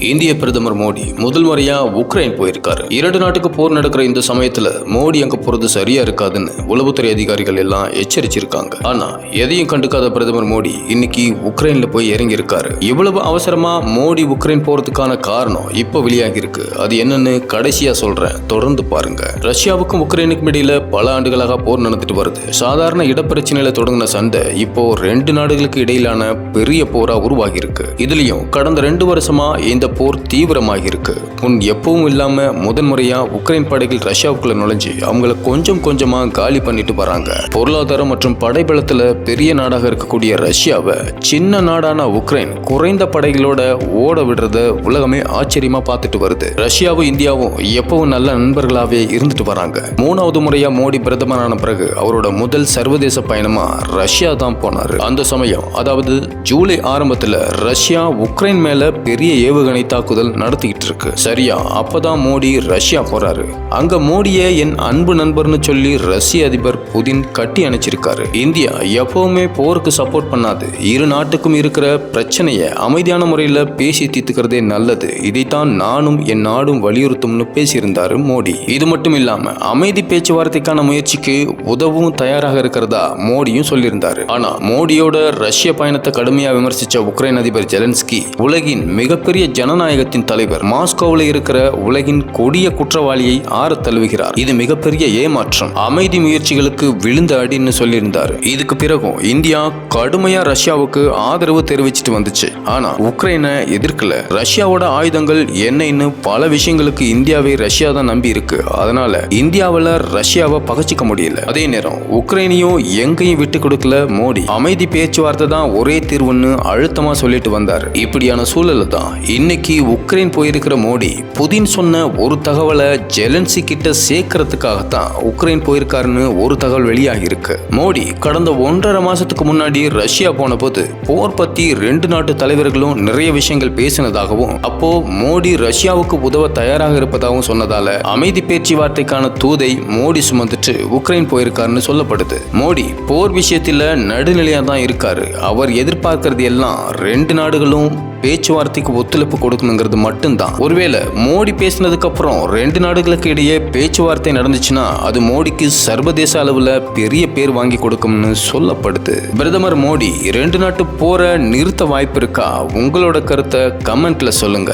இந்திய பிரதமர் மோடி முதல் முறையா உக்ரைன் போயிருக்காரு. 2 நாட்டுக்கு போர் நடக்கிற இந்த சமயத்துல மோடி அங்க போறது சரியா இருக்காதுன்னு உளவுத்துறை அதிகாரிகள் எல்லாம் எச்சரிச்சிருக்காங்க. ஆனா எதையும் கண்டுக்காத பிரதமர் மோடி இன்னைக்கு உக்ரைன்ல போய் இறங்கி இருக்காரு. இவ்வளவு அவசரமா மோடி உக்ரைன் போறதுக்கான காரணம் இப்ப வெளியாகி இருக்கு. அது என்னன்னு கடைசியா சொல்றேன், தொடர்ந்து பாருங்க. ரஷ்யாவுக்கும் உக்ரைனுக்கும் இடையில பல ஆண்டுகளாக போர் நடந்துட்டு வருது. சாதாரண இடப்பிரச்சனையில தொடங்கின சண்டை இப்போ 2 நாடுகளுக்கு இடையிலான பெரிய போரா உருவாகி இருக்கு. இதுலயும் கடந்த 2 வருஷமா இந்த போர் தீவிரமாகி இருக்கு. முன் எப்பவும் இல்லாம முதன்முறையா உக்ரைன் படைகள் ரஷ்யாவுக்குள்ள நுழைஞ்சு அவங்கள கொஞ்சம் கொஞ்சமா காலி பண்ணிட்டு வராங்க. பொருளாதாரம் மற்றும் படைபலத்துல பெரிய நாடாக இருக்கக்கூடிய ரஷ்யாவை சின்ன நாடான உக்ரைன் குறைந்த படைகளோட ஓட விடுறத உலகமே ஆச்சரியமா பார்த்துட்டு வருது. ரஷ்யாவும் இந்தியாவும் எப்பவும் நல்ல நண்பர்களாவே இருந்துட்டு வராங்க. 3வது முறையா மோடி பிரதமரான பிறகு அவரோட முதல் சர்வதேச பயணமா ரஷ்யா தான் போனாரு. அந்த சமயம், அதாவது ஜூலை ஆரம்பத்துல ரஷ்யா உக்ரைன் மேல பெரிய ஏவுகணை தாக்குதல் நடத்திக்கிட்டு இருக்கு. சரியா அப்பதான் மோடி ரஷ்யா போறாரு. அங்க மோடியை என் அன்பு நண்பர்னு சொல்லி ரஷ்ய அதிபர் புதின் கட்டி அணைச்சிருக்காரு. இந்தியா எப்பவுமே போருக்கு சப்போர்ட் பண்ணாது. இரு நாட்டுக்கும் இருக்கிற பிரச்சனையை அமைதியான முறையில பேசி தீர்த்துக்கிறதே நல்லது. இதைத்தான் நானும் என் நாடும் வலியுறுத்தும்னு பேசியிருந்தாரு மோடி. இது மட்டும் இல்லாம அமைதி பேச்சுவார்த்தைக்கான முயற்சிக்கு உதவும் தயாராக இருக்கிறதா மோடியும் சொல்லியிருந்தாரு. ஆனா மோடியோட ரஷ்ய பயணத்தை கடுமையா விமர்சிச்ச உக்ரைன் அதிபர் ஜெலன்ஸ்கி உலகின் மிகப்பெரிய ஜனநாயகத்தின் தலைவர் மாஸ்கோவில் இருக்கிற உலகின் கொடிய குற்றவாளியை ஆற தழுவுகிறார். இது மிகப்பெரிய ஏமாற்றம், அமைதி முயற்சிகளுக்கு விழுந்த அடின்னு சொல்லியிருந்தார். இதுக்கு பிறகும் இந்தியா கடுமையா ரஷ்யாவுக்கு ஆதரவு தெரிவிச்சிட்டு வந்துச்சு. ஆனா உக்ரைனை எதிர்க்கல. ரஷ்யாவோட ஆயுதங்கள் என்னன்னு பல விஷயங்களுக்கு இந்தியாவை ரஷ்யா தான் நம்பி இருக்கு. அதனால இந்தியாவில் ரஷ்யாவை பகச்சிக்க முடியல. அதே நேரம் உக்ரைனையும் எங்கேயும் விட்டு கொடுக்கல மோடி. அமைதி பேச்சுவார்த்தை தான் ஒரே தீர்வுன்னு அழுத்தமா சொல்லிட்டு வந்தார். இப்படியான சூழல்ல தான் இன்னைக்கு உக்ரைன் போயிருக்கிற மோடி புதின் சொன்ன ஒரு தகவலை ஜெலன்ஸ்கி கிட்ட சேர்க்கறதுக்காகத்தான் உக்ரைன் போயிருக்காருன்னு ஒரு தகவல் வெளியாகி இருக்கு. மோடி கடந்த 1.5 மாசத்துக்கு முன்னாடி ரஷ்யா போன போது போர் பத்தி 2 நாட்டு தலைவர்களும் நிறைய விஷயங்கள் பேசினதாகவும், அப்போ மோடி ரஷ்யாவுக்கு உதவ தயாராக இருப்பதாகவும் சொன்னதால அமைதி பேச்சுவார்த்தைக்கான தூதை மோடி சுமந்துட்டு உக்ரைன் போயிருக்காருன்னு சொல்லப்படுது. மோடி போர் விஷயத்துல நடுநிலையா தான் இருக்காரு. அவர் எதிர்பார்க்கிறது எல்லாம் 2 நாடுகளும் பேச்சுவார்த்தைக்கு ஒத்துழைப்பு கொடுக்கணுங்கிறது மட்டும்தான். ஒருவேளை மோடி பேசினதுக்கு அப்புறம் 2 நாடுகளுக்கு இடையே பேச்சுவார்த்தை நடந்துச்சுன்னா அது மோடிக்கு சர்வதேச அளவுல பெரிய பேர் வாங்கி கொடுக்கும்னு சொல்லப்படுது. பிரதமர் மோடி 2 நாட்டு போரை நிறுத்த வாய்ப்பு இருக்கா? உங்களோட கருத்தை கமெண்ட்ல சொல்லுங்க.